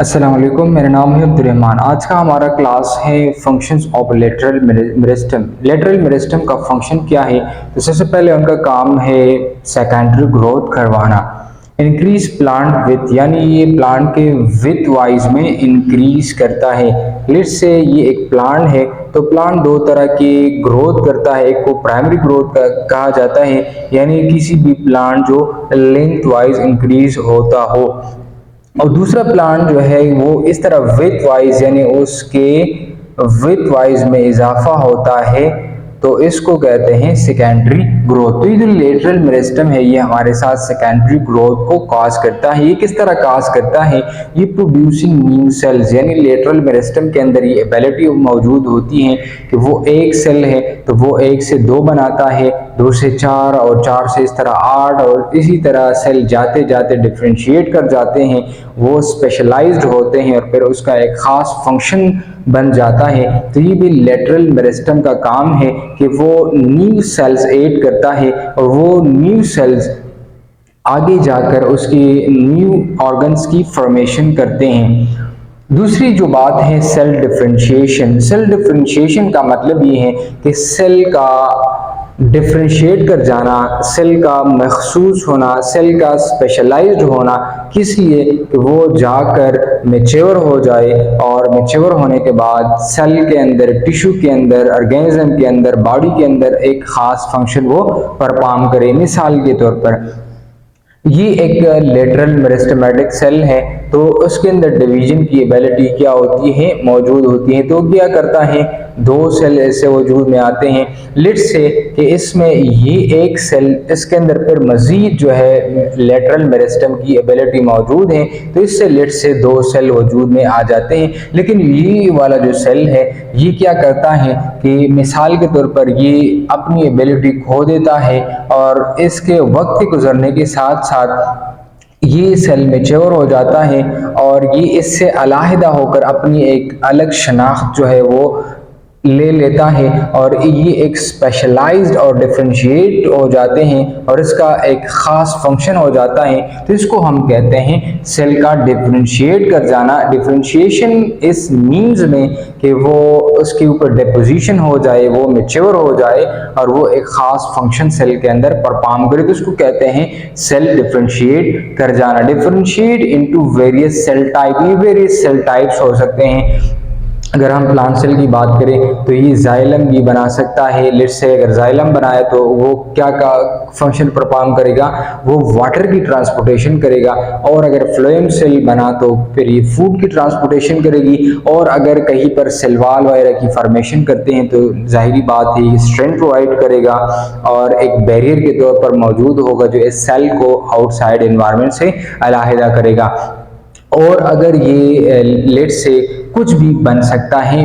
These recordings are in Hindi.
अस्सलाम वालेकुम, मेरा नाम है अब्दुर्रहमान। आज का हमारा क्लास है functions of lateral meristem. Lateral meristem का फंक्शन क्या है? तो सबसे पहले उनका काम है सेकेंडरी ग्रोथ करवाना। इंक्रीज प्लांट विथ, यानी ये प्लांट के विथ वाइज में इंक्रीज करता है। लेट्स से ये एक प्लांट है, तो प्लांट दो तरह की ग्रोथ करता है। एक को प्राइमरी ग्रोथ कहा जाता है, यानी किसी भी प्लांट जो लेंथ वाइज इंक्रीज होता हो, और दूसरा प्लांट जो है वो इस तरह विथ वाइज, यानी उसके विथ वाइज में इजाफा होता है, तो इसको कहते हैं सेकेंडरी ग्रोथ। तो ये जो लेटरल मेरिस्टम है ये हमारे साथ सेकेंडरी ग्रोथ को कॉज करता है। ये किस तरह कॉज करता है? ये प्रोड्यूसिंग न्यू सेल्स, यानी लेटरल मेरिस्टम के अंदर ये एबिलिटी मौजूद होती है कि वो एक सेल है तो वो एक से दो बनाता है, दो से चार, और चार से इस तरह आठ, और इसी तरह सेल जाते जाते डिफ्रेंशिएट कर जाते हैं, वो स्पेशलाइज्ड होते हैं और फिर उसका एक खास फंक्शन बन जाता है। तो ये भी लेटरल मेरिस्टम का काम है कि वो न्यू सेल्स ऐड करता है और वो न्यू सेल्स आगे जाकर उसकी न्यू ऑर्गन्स की फॉर्मेशन करते हैं। दूसरी जो बात है सेल डिफरेंशिएशन। सेल डिफरेंशिएशन का मतलब ये है कि सेल का डिफ्रेंशिएट कर जाना, सेल का मखसूस होना, सेल का स्पेशलाइज्ड होना, किस लिए? कि वो जाकर मेच्योर हो जाए, और मेच्योर होने के बाद सेल के अंदर, टिश्यू के अंदर, ऑर्गेनिज्म के अंदर, बॉडी के अंदर एक खास फंक्शन वो परफॉर्म करे। मिसाल के तौर पर ये एक लेटरल मेरिस्टेमेटिक सेल है, तो उसके अंदर डिवीजन की एबिलिटी क्या होती है? मौजूद होती है। तो क्या करता है? दो सेल ऐसे वजूद में आते हैं, लेट्स से कि इसमें ये एक सेल, इसके अंदर फिर मजीद जो है लेटरल मेरिस्टम की एबिलिटी मौजूद है, तो इससे लेट्स से दो सेल वजूद में आ जाते हैं। लेकिन ये वाला जो सेल है ये क्या करता है कि मिसाल के तौर पर ये अपनी एबिलिटी खो देता है, और इसके वक्त के गुजरने के साथ साथ ये सेल मेच्योर हो जाता है, और ये इससे अलहदा होकर अपनी एक अलग शनाख्त जो है वो ले लेता है, और ये एक स्पेशलाइज्ड और डिफरेंशिएट हो जाते हैं, और इसका एक ख़ास फंक्शन हो जाता है। तो इसको हम कहते हैं सेल का डिफरेंशिएट कर जाना। डिफरेंशिएशन इस मीन्स में कि वो उसके ऊपर डिपोजिशन हो जाए, वो मेच्योर हो जाए, और वो एक ख़ास फंक्शन सेल के अंदर परफॉर्म करे, तो इसको कहते हैं सेल डिफरेंशिएट कर जाना। Differentiate into various cell type. ये वेरियस सेल टाइप्स हो सकते हैं। अगर हम प्लांट सेल की बात करें तो ये जाइलम भी बना सकता है। लेट्स से अगर जाइलम बनाए तो वो क्या का फंक्शन परफॉर्म करेगा? वो वाटर की ट्रांसपोर्टेशन करेगा। और अगर फ्लोएम सेल बना तो फिर ये फूड की ट्रांसपोर्टेशन करेगी। और अगर कहीं पर सेल वॉल वगैरह की फॉर्मेशन करते हैं तो जाहिर बात है ये स्ट्रेंथ प्रोवाइड करेगा और एक बैरियर के तौर पर मौजूद होगा जो इस सेल को आउटसाइड एनवायरनमेंट से अलहदा करेगा। और अगर ये लेट्स से कुछ भी बन सकता है,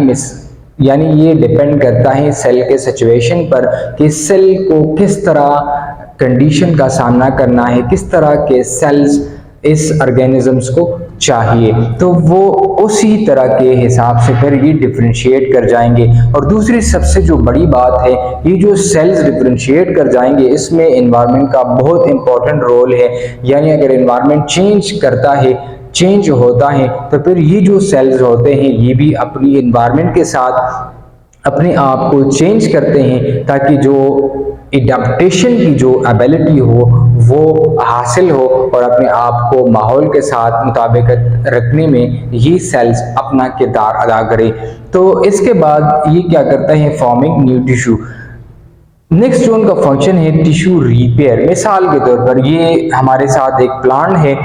यानी ये डिपेंड करता है सेल के सिचुएशन पर कि सेल को किस तरह कंडीशन का सामना करना है, किस तरह के सेल्स इस ऑर्गेनिजम्स को चाहिए, तो वो उसी तरह के हिसाब से फिर ये डिफरेंशिएट कर जाएंगे। और दूसरी सबसे जो बड़ी बात है, ये जो सेल्स डिफरेंशिएट कर जाएंगे इसमें एनवायरनमेंट का बहुत इंपॉर्टेंट रोल है। यानी अगर एनवायरनमेंट चेंज करता है, चेंज होता है, तो फिर ये जो सेल्स होते हैं ये भी अपनी एनवायरनमेंट के साथ अपने आप को चेंज करते हैं, ताकि जो एडाप्टेशन की जो एबिलिटी हो वो हासिल हो और अपने आप को माहौल के साथ मुताबिकत रखने में ये सेल्स अपना किरदार अदा करें। तो इसके बाद ये क्या करता है? Forming new tissue. नेक्स्ट जो उनका फंक्शन है टिश्यू रिपेयर। मिसाल के तौर पर ये हमारे साथ एक प्लांट है,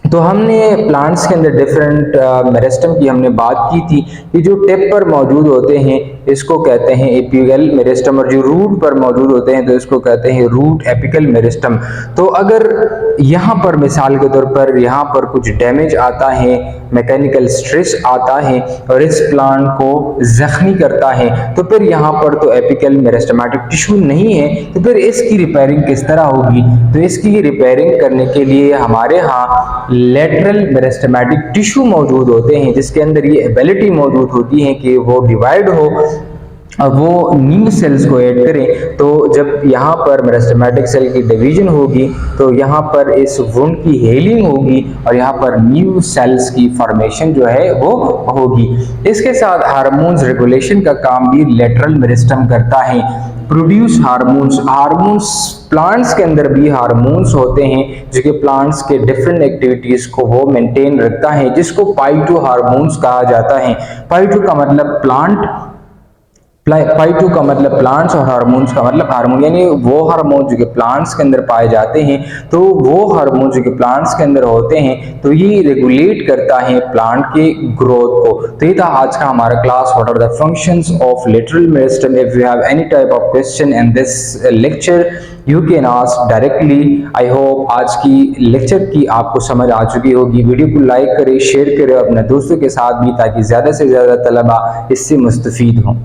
तो हमने प्लांट्स के अंदर डिफरेंट मेरिस्टम की हमने बात की थी। ये जो टिप पर मौजूद होते हैं इसको कहते हैं एपिकल मेरिस्टम, और जो रूट पर मौजूद होते हैं तो इसको कहते हैं रूट एपिकल मेरिस्टम। तो अगर यहाँ पर मिसाल के तौर पर यहाँ पर कुछ डैमेज आता है, मैकेनिकल स्ट्रेस आता है और इस प्लांट को जख्मी करता है, तो फिर यहाँ पर तो एपिकल मेरिस्टमेटिक टिश्यू नहीं है, तो फिर इसकी रिपेयरिंग किस तरह होगी? तो इसकी रिपेयरिंग करने के लिए हमारे यहाँ लेटरल मेरिस्टेमेटिक टिश्यू मौजूद होते हैं, जिसके अंदर ये एबिलिटी मौजूद होती है कि वो डिवाइड हो और वो न्यू सेल्स को ऐड करें, तो जब यहाँ पर मेरिस्टेमेटिक सेल की डिवीजन होगी तो यहाँ पर इस वुंड की हीलिंग होगी और यहाँ पर न्यू सेल्स की फॉर्मेशन जो है वो होगी। इसके साथ हार्मोन्स रेगुलेशन का काम भी लेटरल मेरिस्टम करता है। प्रोड्यूस हार्मोन्स, हार्मोन्स प्लांट्स के अंदर भी हार्मोन्स होते हैं जो कि प्लांट्स के डिफरेंट एक्टिविटीज को वो मेंटेन रखता है, जिसको पाइटो हार्मोन्स कहा जाता है। पाइटो का मतलब प्लांट, पाई2 का मतलब प्लांट्स और हार्मोन्स का मतलब हार्मोन, यानी वो हार्मोन जो कि प्लांट्स के अंदर पाए जाते हैं, तो वो हार्मोन जो कि प्लांट्स के अंदर होते हैं तो ये रेगुलेट करता है प्लांट के ग्रोथ को। तो ये था आज का हमारा class, what are the functions of lateral meristem. If you have any type of question in this lecture you can ask directly. I hope आज की लेक्चर की आपको समझ आ चुकी होगी। वीडियो को लाइक करें, शेयर करें अपने दोस्तों के साथ भी, ताकि ज़्यादा से ज़्यादा तलबा इससे मुस्तफीद हों।